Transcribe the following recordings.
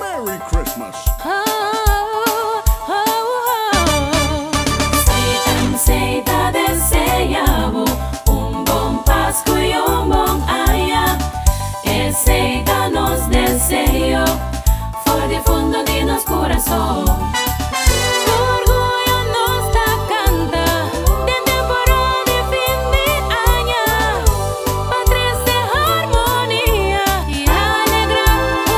Merry Christmas! Seita deseamos un buen Pascua y un buen año. Seita nos deseo por de fondo de nuestro corazón. Orgullo nos da canta de temporada de fin de año. Patres de armonía y alegra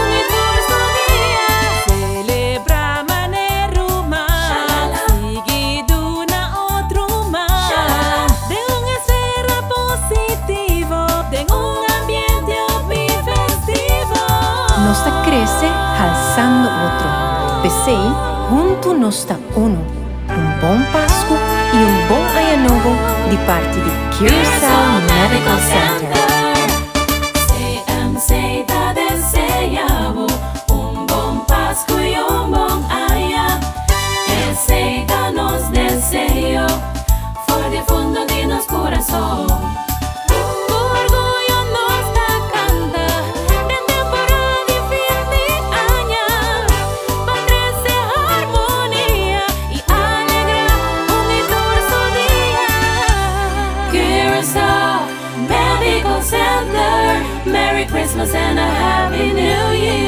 un curso día. Celebra manera más, seguido una otro más. De una esfera positivo, de un ambiente muy festivo. Nosta crece alzando otro. Pesei, junto nosta uno. Un bom Pascua y un bom Año Nuevo de parte de Curacao Medical Center. Seita deseamos un buen Pascua y un buen año. Seita nos deseo por de fondo de nuestro corazón. Orgullo nos da canta de temporada de fin de año. Patres de armonía y alegra un curso día. Curacao Medical Center, Merry Christmas and a Happy New Year.